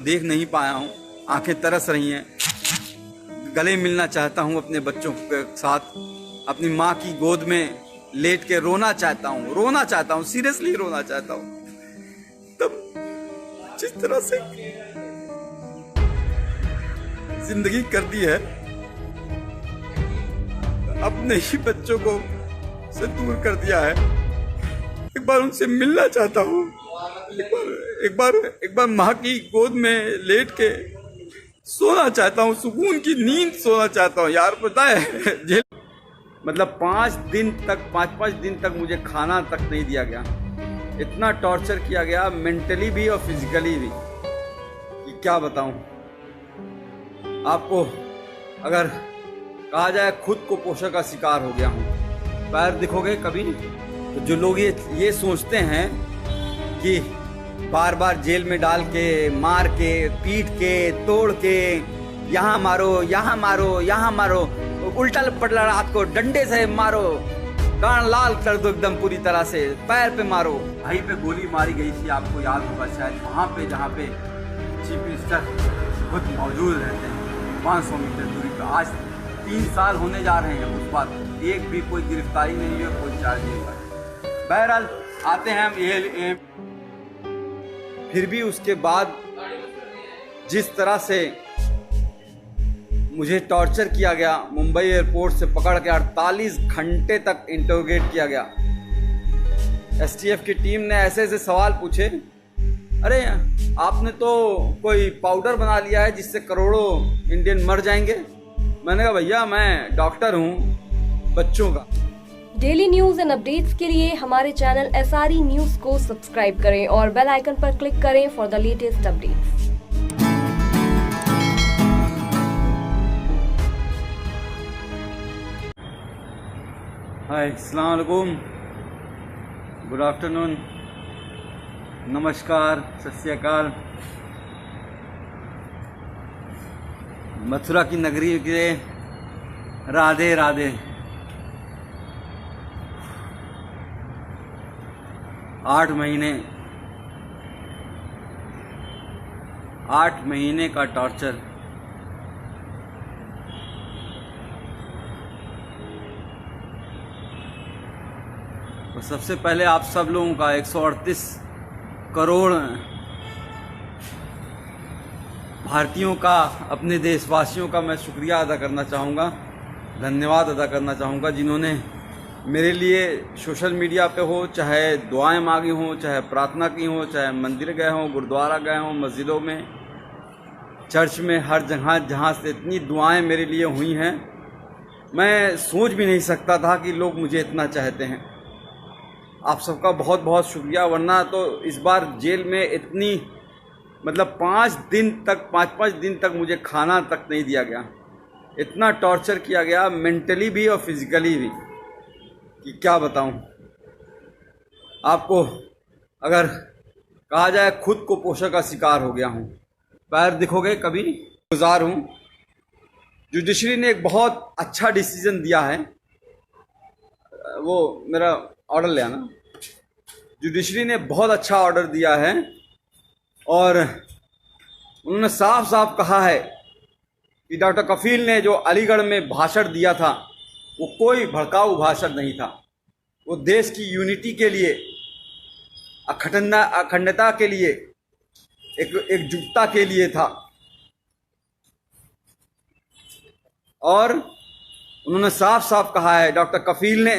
देख नहीं पाया हूँ, आंखें तरस रही हैं। गले मिलना चाहता हूँ अपने बच्चों के साथ, अपनी माँ की गोद में लेट के रोना चाहता हूँ, सीरियसली रोना चाहता हूँ। तब जिस तरह से जिंदगी कर दी है, अपने ही बच्चों को से दूर कर दिया है। एक बार उनसे मिलना चाहता हूँ, एक बार माँ की गोद में लेट के सोना चाहता हूँ, सुकून की नींद सोना चाहता हूँ। यार पता है जेल मतलब 5 दिन तक मुझे खाना तक नहीं दिया गया। इतना टॉर्चर किया गया, मेंटली भी और फिजिकली भी, कि क्या बताऊं आपको। अगर कहा जाए खुद को पोषण का शिकार हो गया हूँ। पैर दिखोगे कभी तो जो लोग ये सोचते हैं कि बार बार जेल में डाल के, मार के, पीट के, तोड़ के, यहाँ मारो, उल्टा पटला रात को डंडे से मारो, कान लाल कर दो एकदम पूरी तरह से, पैर पे मारो। भाई पे गोली मारी गई थी, आपको याद होगा शायद, वहाँ पे जहाँ पे चीफ मिनिस्टर खुद मौजूद रहते हैं, 500 मीटर दूरी पर। आज 3 साल होने जा रहे हैं उस बात, एक भी कोई गिरफ्तारी नहीं हुई, कोई चार्ज नहीं हुआ। बहरहाल आते हैं हम ये फिर भी उसके बाद जिस तरह से मुझे टॉर्चर किया गया, मुंबई एयरपोर्ट से पकड़ के 48 घंटे तक इंटरोगेट किया गया। एसटीएफ की टीम ने ऐसे ऐसे सवाल पूछे, अरे आपने तो कोई पाउडर बना लिया है जिससे करोड़ों इंडियन मर जाएंगे। मैंने कहा भैया मैं डॉक्टर हूँ बच्चों का। डेली न्यूज एंड अपडेट्स के लिए हमारे चैनल SRE न्यूज को सब्सक्राइब करें और बेल आइकन पर क्लिक करें फॉर द लेटेस्ट अपडेट्स। हाय, अस्सलाम वालेकुम, गुड आफ्टरनून, नमस्कार, सत श्री अकाल। मथुरा की नगरी के राधे राधे। 8 महीने का टॉर्चर। तो सबसे पहले आप सब लोगों का 138 करोड़ भारतीयों का, अपने देशवासियों का मैं शुक्रिया अदा करना चाहूँगा, धन्यवाद अदा करना चाहूँगा, जिन्होंने मेरे लिए सोशल मीडिया पे हो, चाहे दुआएं मांगी हों, चाहे प्रार्थना की हो, चाहे मंदिर गए हों, गुरुद्वारा गए हों, मस्जिदों में, चर्च में, हर जगह जहाँ से इतनी दुआएं मेरे लिए हुई हैं, मैं सोच भी नहीं सकता था कि लोग मुझे इतना चाहते हैं। आप सबका बहुत बहुत शुक्रिया। वरना तो इस बार जेल में इतनी मतलब 5 दिन तक मुझे खाना तक नहीं दिया गया। इतना टॉर्चर किया गया, मेंटली भी और फिजिकली भी, कि क्या बताऊं आपको। अगर कहा जाए खुद को पोषण का शिकार हो गया हूं। पैर दिखोगे कभी गुजार हूं। जुडिशरी ने एक बहुत अच्छा डिसीजन दिया है, वो मेरा ऑर्डर ले आना। जुडिशरी ने बहुत अच्छा ऑर्डर दिया है और उन्होंने साफ साफ कहा है कि डॉक्टर कफील ने जो अलीगढ़ में भाषण दिया था वो कोई भड़काऊ भाषण नहीं था। वो देश की यूनिटी के लिए, अखंडता के लिए, एकजुटता के लिए था। और उन्होंने साफ साफ कहा है, डॉक्टर कफील ने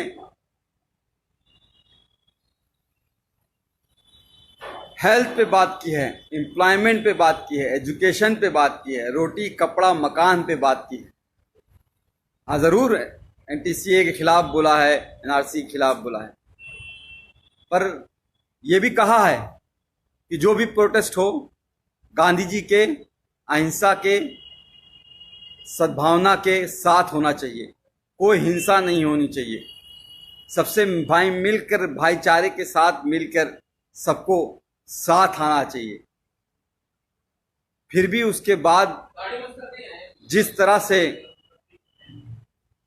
हेल्थ पे बात की है, एम्प्लॉयमेंट पे बात की है, एजुकेशन पे बात की है, रोटी कपड़ा मकान पे बात की है। हाँ ज़रूर NTCA के खिलाफ बोला है, NRC के खिलाफ बोला है, पर यह भी कहा है कि जो भी प्रोटेस्ट हो, गांधी जी के अहिंसा के, सद्भावना के साथ होना चाहिए, कोई हिंसा नहीं होनी चाहिए। सबसे मिलकर, भाईचारे के साथ मिलकर सबको साथ आना चाहिए। फिर भी उसके बाद जिस तरह से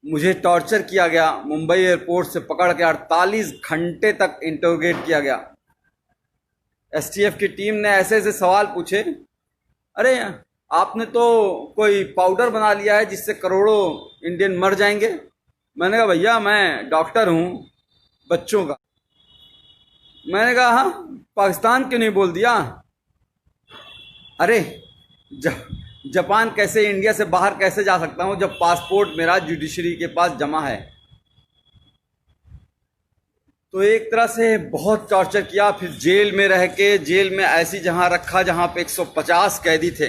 मुझे टॉर्चर किया गया, मुंबई एयरपोर्ट से पकड़ के 48 घंटे तक इंटरोगेट किया गया। एसटीएफ की टीम ने ऐसे ऐसे सवाल पूछे, अरे आपने तो कोई पाउडर बना लिया है जिससे करोड़ों इंडियन मर जाएंगे। मैंने कहा भैया मैं डॉक्टर हूँ बच्चों का। मैंने कहा हाँ, पाकिस्तान क्यों नहीं बोल दिया? अरे जापान कैसे, इंडिया से बाहर कैसे जा सकता हूँ जब पासपोर्ट मेरा जुडिशरी के पास जमा है। तो एक तरह से बहुत टॉर्चर किया। फिर जेल में रह के, जेल में ऐसी जगह रखा जहां पे 150 कैदी थे।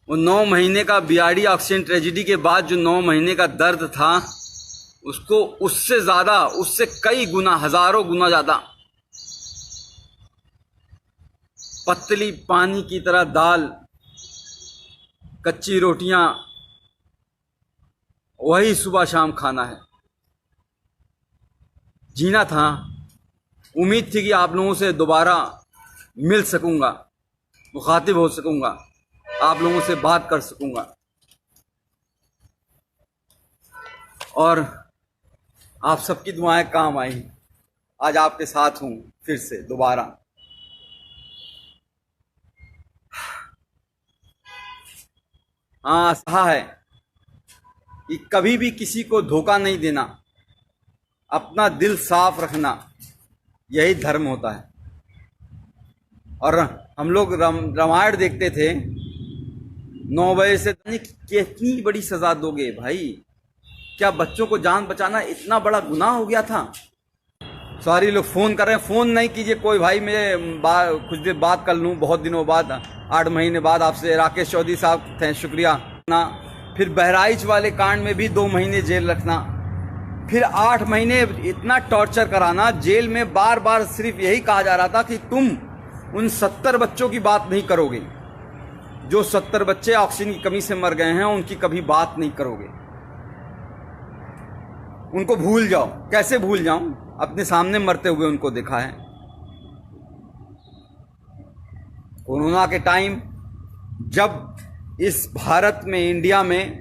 वो 9 महीने का बीआरडी ऑक्सीजन ट्रेजिडी के बाद जो 9 महीने का दर्द था, उसको उससे ज्यादा, उससे कई गुना, हजारों गुना ज्यादा पतली पानी की तरह दाल, कच्ची रोटियां, वही सुबह शाम खाना है। जीना था। उम्मीद थी कि आप लोगों से दोबारा मिल सकूंगा, मुखातिब हो सकूंगा, आप लोगों से बात कर सकूंगा, और आप सबकी दुआएं काम आई। आज आपके साथ हूं फिर से दोबारा। हाँ, कहा है कि कभी भी किसी को धोखा नहीं देना, अपना दिल साफ रखना, यही धर्म होता है। और हम लोग रामायण देखते थे 9 बजे से। कितनी बड़ी सजा दोगे भाई? क्या बच्चों को जान बचाना इतना बड़ा गुनाह हो गया था? सारी लोग फोन कर रहे हैं। फोन नहीं कीजिए कोई भाई, मैं कुछ देर बात कर लूँ, बहुत दिनों बाद, 8 महीने बाद आपसे। राकेश चौधरी साहब थे, शुक्रिया ना। फिर बहराइच वाले कांड में भी 2 महीने जेल रखना, फिर 8 महीने इतना टॉर्चर कराना। जेल में बार बार सिर्फ यही कहा जा रहा था कि तुम उन 70 बच्चों की बात नहीं करोगे, जो 70 बच्चे ऑक्सीजन की कमी से मर गए हैं, उनकी कभी बात नहीं करोगे, उनको भूल जाओ। कैसे भूल जाऊं? अपने सामने मरते हुए उनको देखा है। कोरोना के टाइम जब इस भारत में, इंडिया में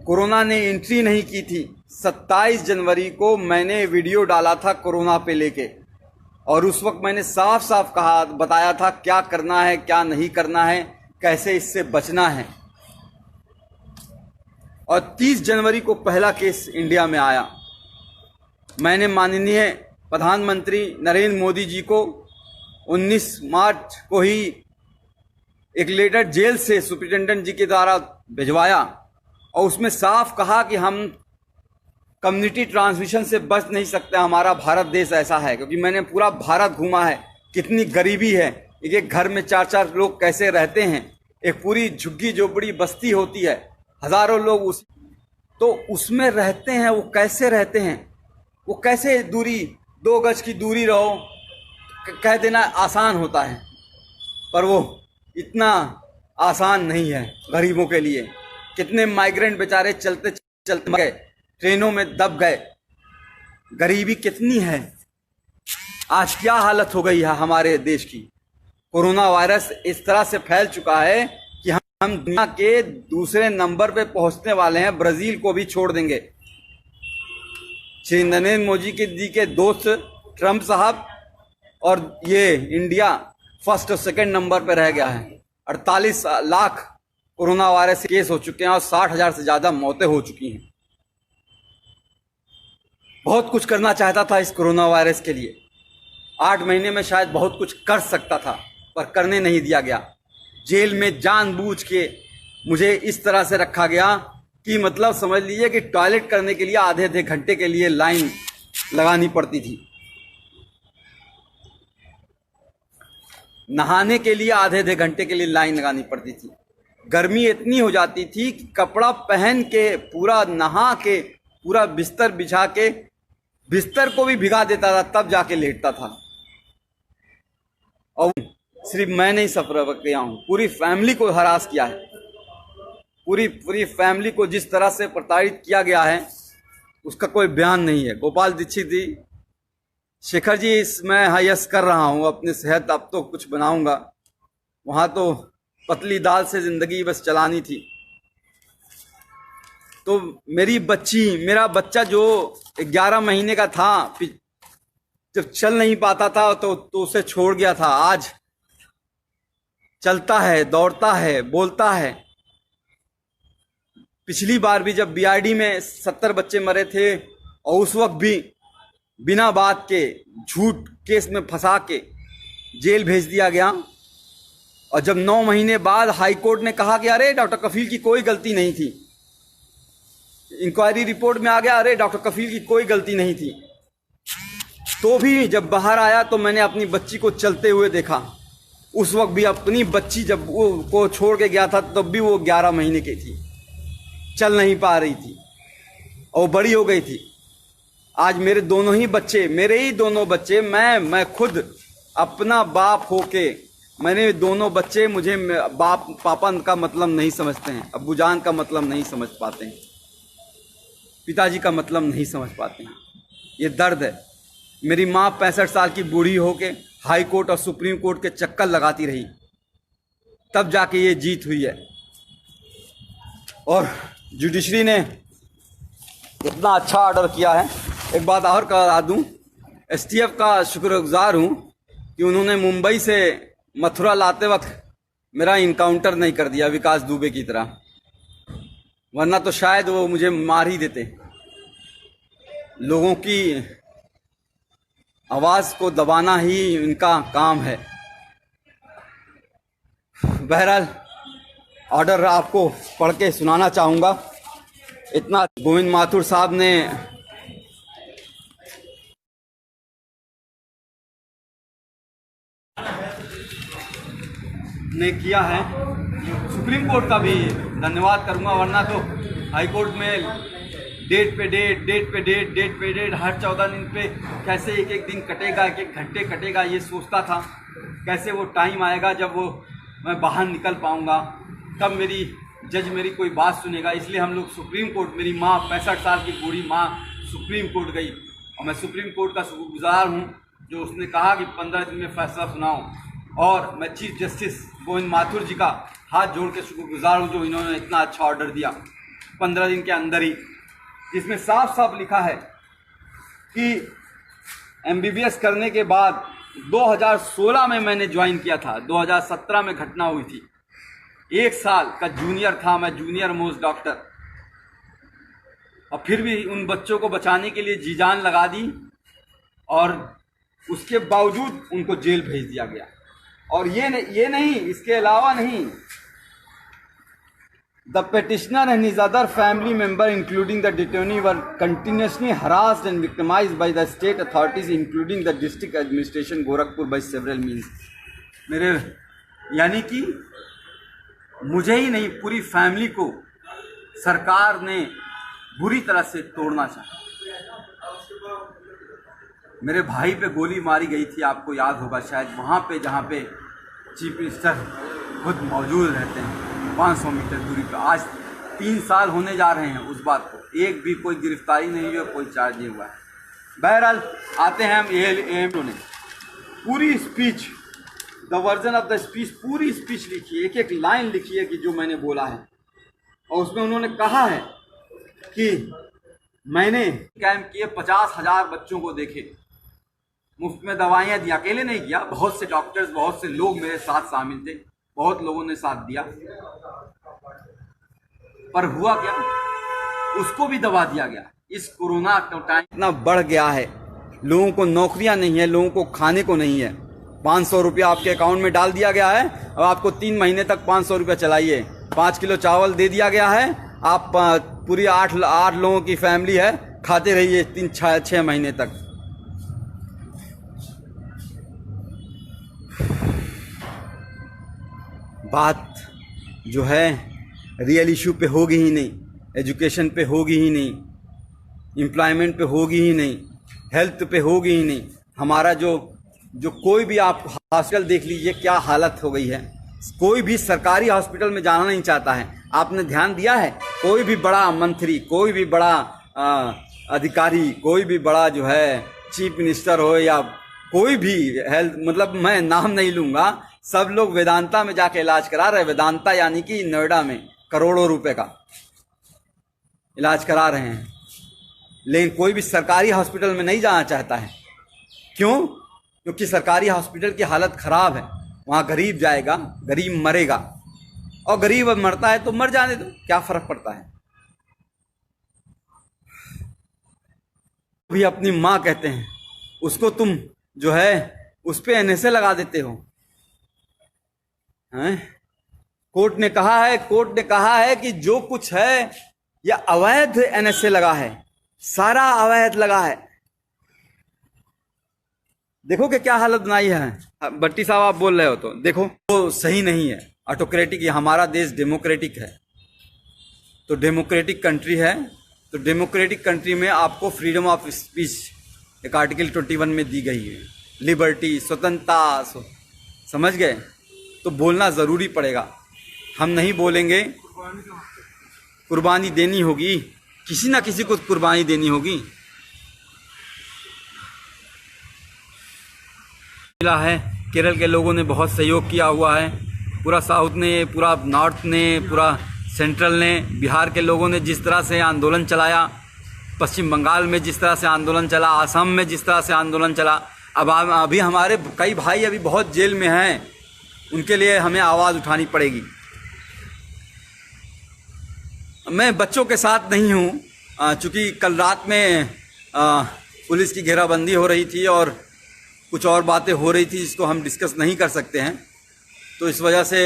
कोरोना ने एंट्री नहीं की थी, 27 जनवरी को मैंने वीडियो डाला था कोरोना पे लेके, और उस वक्त मैंने साफ साफ कहा, बताया था क्या करना है, क्या नहीं करना है, कैसे इससे बचना है। और 30 जनवरी को पहला केस इंडिया में आया। मैंने माननीय प्रधानमंत्री नरेंद्र मोदी जी को 19 मार्च को ही एक लेटर जेल से सुप्रिंटेंडेंट जी के द्वारा भिजवाया, और उसमें साफ कहा कि हम कम्युनिटी ट्रांसमिशन से बच नहीं सकते, हमारा भारत देश ऐसा है। क्योंकि मैंने पूरा भारत घूमा है, कितनी गरीबी है, एक घर में 4-4 लोग कैसे रहते हैं, एक पूरी झुग्गी झोपड़ी बस्ती होती है, हजारों लोग तो उसमें रहते हैं। वो कैसे रहते हैं, वो कैसे दूरी, 2 गज की दूरी रहो, कह देना आसान होता है, पर वो इतना आसान नहीं है गरीबों के लिए। कितने माइग्रेंट बेचारे चलते चलते गए, ट्रेनों में दब गए। गरीबी कितनी है, आज क्या हालत हो गई है हमारे देश की। कोरोना वायरस इस तरह से फैल चुका है कि हम दुनिया के दूसरे नंबर पे पहुंचने वाले हैं, ब्राजील को भी छोड़ देंगे। श्री नरेंद्र मोदी जी के दोस्त ट्रंप साहब और ये इंडिया फर्स्ट और सेकंड नंबर पे रह गया है। 48 लाख कोरोना वायरस के केस हो चुके हैं और 60,000 से ज्यादा मौतें हो चुकी हैं। बहुत कुछ करना चाहता था इस कोरोना वायरस के लिए। 8 महीने में शायद बहुत कुछ कर सकता था, पर करने नहीं दिया गया। जेल में जानबूझ के मुझे इस तरह से रखा गया कि मतलब समझ लीजिए कि टॉयलेट करने के लिए आधे घंटे के लिए लाइन लगानी पड़ती थी, नहाने के लिए आधे घंटे के लिए लाइन लगानी पड़ती थी। गर्मी इतनी हो जाती थी कि कपड़ा पहन के, पूरा नहा के, पूरा बिस्तर बिछा के, बिस्तर को भी भिगा देता था, तब जाके लेटता था। और सिर्फ मैं नहीं सफर किया हूं, पूरी फैमिली को हरास किया है। पूरी फैमिली को जिस तरह से प्रताड़ित किया गया है उसका कोई बयान नहीं है। गोपाल दीक्षित जी, शेखर जी, मैं हायस कर रहा हूं अपनी सेहत, अब तो कुछ बनाऊंगा। वहां तो पतली दाल से जिंदगी बस चलानी थी। तो मेरा बच्चा जो 11 महीने का था, जब चल नहीं पाता था तो उसे छोड़ गया था। आज चलता है, दौड़ता है, बोलता है। पिछली बार भी जब बीआरडी में 70 बच्चे मरे थे और उस वक्त भी बिना बात के झूठ केस में फंसा के जेल भेज दिया गया। और जब 9 महीने बाद हाई कोर्ट ने कहा कि अरे डॉक्टर कफील की कोई गलती नहीं थी, इंक्वायरी रिपोर्ट में आ गया अरे डॉक्टर कफील की कोई गलती नहीं थी, तो भी जब बाहर आया तो मैंने अपनी बच्ची को चलते हुए देखा। उस वक्त भी अपनी बच्ची जब वो को छोड़ के गया था तब भी वो 11 महीने की थी, चल नहीं पा रही थी और बड़ी हो गई थी। आज मेरे दोनों ही बच्चे, मेरे ही दोनों बच्चे, मैं खुद अपना बाप होके मैंने दोनों बच्चे, मुझे बाप पापा का मतलब नहीं समझते हैं, अब्बूजान का मतलब नहीं समझ पाते हैं, पिताजी का मतलब नहीं समझ पाते हैं। ये दर्द है। मेरी माँ 65 साल की बूढ़ी होके हाई कोर्ट और सुप्रीम कोर्ट के चक्कर लगाती रही, तब जाके ये जीत हुई है। और जुडिशरी ने इतना अच्छा ऑर्डर किया है। एक बात और करा दूं, एसटीएफ का शुक्रगुजार हूं कि उन्होंने मुंबई से मथुरा लाते वक्त मेरा इनकाउंटर नहीं कर दिया विकास दुबे की तरह, वरना तो शायद वो मुझे मार ही देते। लोगों की आवाज़ को दबाना ही इनका काम है। बहरहाल ऑर्डर आपको पढ़ के सुनाना चाहूँगा। इतना गोविंद माथुर साहब ने किया है। सुप्रीम कोर्ट का भी धन्यवाद करूंगा, वरना तो हाई कोर्ट में डेट पे डेट हर 14 दिन पे कैसे एक एक दिन कटेगा, एक एक घंटे कटेगा, ये सोचता था कैसे वो टाइम आएगा जब वो मैं बाहर निकल पाऊंगा, कब मेरी जज मेरी कोई बात सुनेगा। इसलिए हम लोग सुप्रीम कोर्ट, मेरी माँ 65 साल की बूढ़ी माँ सुप्रीम कोर्ट गई और मैं सुप्रीम कोर्ट का शुक्रगुजार हूँ जो उसने कहा कि 15 दिन में फैसला सुनाओ। और मैं चीफ जस्टिस गोविंद माथुर जी का हाथ जोड़ के शुक्रगुजार हूँ जो इन्होंने इतना अच्छा ऑर्डर दिया 15 दिन के अंदर ही, जिसमें साफ साफ लिखा है कि एमबीबीएस करने के बाद 2016 में मैंने ज्वाइन किया था, 2017 में घटना हुई थी। 1 साल का जूनियर था मैं, जूनियर मोस्ट डॉक्टर, और फिर भी उन बच्चों को बचाने के लिए जी जान लगा दी और उसके बावजूद उनको जेल भेज दिया गया। और ये नहीं, इसके अलावा नहीं, the petitioner and his other family member including the detainee were continuously harassed and victimized by the state authorities including the district administration Gorakhpur by several means। मेरे यानी कि मुझे ही नहीं, पूरी फैमिली को सरकार ने बुरी तरह से तोड़ना चाहा। मेरे भाई पे गोली मारी गई थी, आपको याद होगा शायद, वहाँ पे जहाँ पे चीफ मिनिस्टर खुद मौजूद रहते हैं 500 मीटर दूरी पर। आज 3 साल होने जा रहे हैं उस बात को, एक भी कोई गिरफ्तारी नहीं हुई, कोई चार्ज नहीं हुआ है। बहरहाल आते हैं हम एएमओ ने पूरी speech, the version of the speech, पूरी स्पीच लिखी है, एक एक लाइन लिखी है कि जो मैंने बोला है। और उसमें उन्होंने कहा है कि मैंने कैंप किए, 50,000 बच्चों को देखे, मुफ्त में दवाइयाँ दी। अकेले नहीं किया, बहुत से डॉक्टर्स, बहुत से लोग मेरे साथ शामिल थे, बहुत लोगों ने साथ दिया। पर हुआ क्या, उसको भी दबा दिया गया। इस कोरोना का टाइम इतना बढ़ गया है, लोगों को नौकरियां नहीं है, लोगों को खाने को नहीं है। 500 रुपया आपके अकाउंट में डाल दिया गया है और आपको 3 महीने तक 500 रुपया चलाइए। 5 किलो चावल दे दिया गया है, आप पूरी 8 लोगों की फैमिली है, खाते रहिए 3-6 महीने तक। बात जो है रियल इशू पे होगी ही नहीं, एजुकेशन पे होगी ही नहीं, एम्प्लॉयमेंट पे होगी ही नहीं, हेल्थ पे होगी ही नहीं। हमारा जो कोई भी आप हॉस्पिटल देख लीजिए क्या हालत हो गई है। कोई भी सरकारी हॉस्पिटल में जाना नहीं चाहता है। आपने ध्यान दिया है, कोई भी बड़ा मंत्री, कोई भी बड़ा अधिकारी, कोई भी बड़ा जो है चीफ मिनिस्टर हो या कोई भी हेल्थ, मतलब मैं नाम नहीं लूँगा, सब लोग वेदांता में जाके इलाज करा रहे हैं। वेदांता यानी कि नोएडा में करोड़ों रुपए का इलाज करा रहे हैं, लेकिन कोई भी सरकारी हॉस्पिटल में नहीं जाना चाहता है। क्यों? क्योंकि सरकारी हॉस्पिटल की हालत ख़राब है। वहाँ गरीब जाएगा, गरीब मरेगा, और गरीब अब मरता है तो मर जाने दो, क्या फर्क पड़ता है। भी अपनी माँ कहते हैं, उसको तुम जो है उस पे एनएसए लगा देते हो हैं? कोर्ट ने कहा है कि जो कुछ है यह अवैध एनएसए लगा है, सारा अवैध लगा है। देखो कि क्या हालत बनाई है। भट्टी साहब आप बोल रहे हो तो देखो, वो सही नहीं है, ऑटोक्रेटिक। ये हमारा देश डेमोक्रेटिक है, तो डेमोक्रेटिक कंट्री है, तो डेमोक्रेटिक कंट्री में आपको फ्रीडम ऑफ स्पीच एक आर्टिकल 21 में दी गई है, लिबर्टी, स्वतंत्रता, समझ गए? तो बोलना ज़रूरी पड़ेगा। हम नहीं बोलेंगे, कुर्बानी देनी होगी, किसी ना किसी को कुर्बानी देनी होगी। मिला है, केरल के लोगों ने बहुत सहयोग किया हुआ है, पूरा साउथ ने, पूरा नॉर्थ ने, पूरा सेंट्रल ने, बिहार के लोगों ने जिस तरह से आंदोलन चलाया, पश्चिम बंगाल में जिस तरह से आंदोलन चला, असम में जिस तरह से आंदोलन चला। अब अभी हमारे कई भाई अभी बहुत जेल में हैं, उनके लिए हमें आवाज़ उठानी पड़ेगी। मैं बच्चों के साथ नहीं हूँ, चूँकि कल रात में पुलिस की घेराबंदी हो रही थी और कुछ और बातें हो रही थी जिसको हम डिस्कस नहीं कर सकते हैं, तो इस वजह से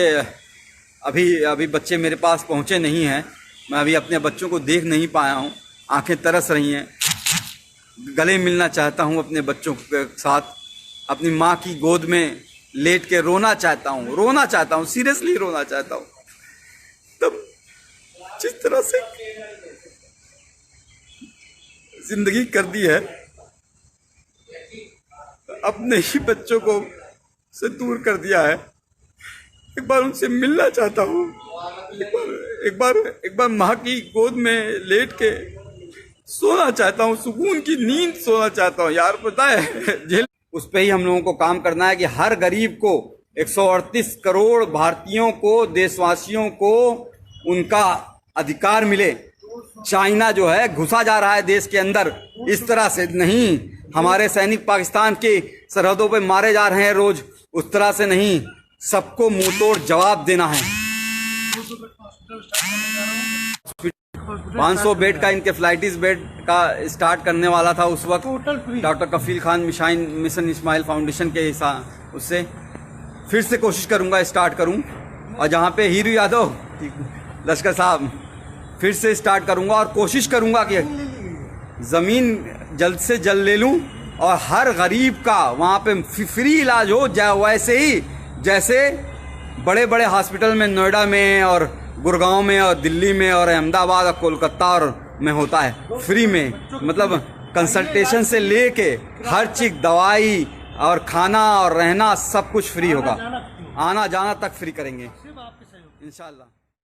अभी बच्चे मेरे पास पहुँचे नहीं हैं। मैं अभी अपने बच्चों को देख नहीं पाया हूँ, आंखें तरस रही हैं, गले मिलना चाहता हूँ अपने बच्चों के साथ, अपनी माँ की गोद में लेट के रोना चाहता हूँ, सीरियसली रोना चाहता हूँ। तब जिस तरह से जिंदगी कर दी है, अपने ही बच्चों को से दूर कर दिया है, एक बार उनसे मिलना चाहता हूँ, एक बार माँ की गोद में लेट के सोना चाहता हूँ, सुकून की नींद सोना चाहता हूँ। यार पता है जेल, उस पे ही हम लोगों को काम करना है कि हर गरीब को, 138 करोड़ भारतीयों को, देशवासियों को उनका अधिकार मिले। चाइना जो है घुसा जा रहा है देश के अंदर, इस तरह से नहीं। हमारे सैनिक पाकिस्तान की सरहदों पे मारे जा रहे हैं रोज, उस तरह से नहीं। सबको मुंहतोड़ जवाब देना है। 500 बेड का इनके फ्लाइटिस बेड का स्टार्ट करने वाला था उस वक्त डॉक्टर कफील खान मिशन इस्माइल फाउंडेशन के हिसाब, उससे फिर से कोशिश करूंगा स्टार्ट करूं। और जहां पे हीरू यादव लश्कर साहब, फिर से स्टार्ट करूंगा और कोशिश करूंगा कि ज़मीन जल्द से जल्द ले लूं और हर गरीब का वहां पे फ्री इलाज हो, वैसे ही जैसे बड़े बड़े हॉस्पिटल में नोएडा में और गुड़गांव में और दिल्ली में और अहमदाबाद और कोलकाता और में होता है, फ्री में। मतलब कंसल्टेशन से लेके हर चीज़, दवाई और खाना और रहना सब कुछ फ्री होगा, आना जाना तक फ्री करेंगे इंशाल्लाह।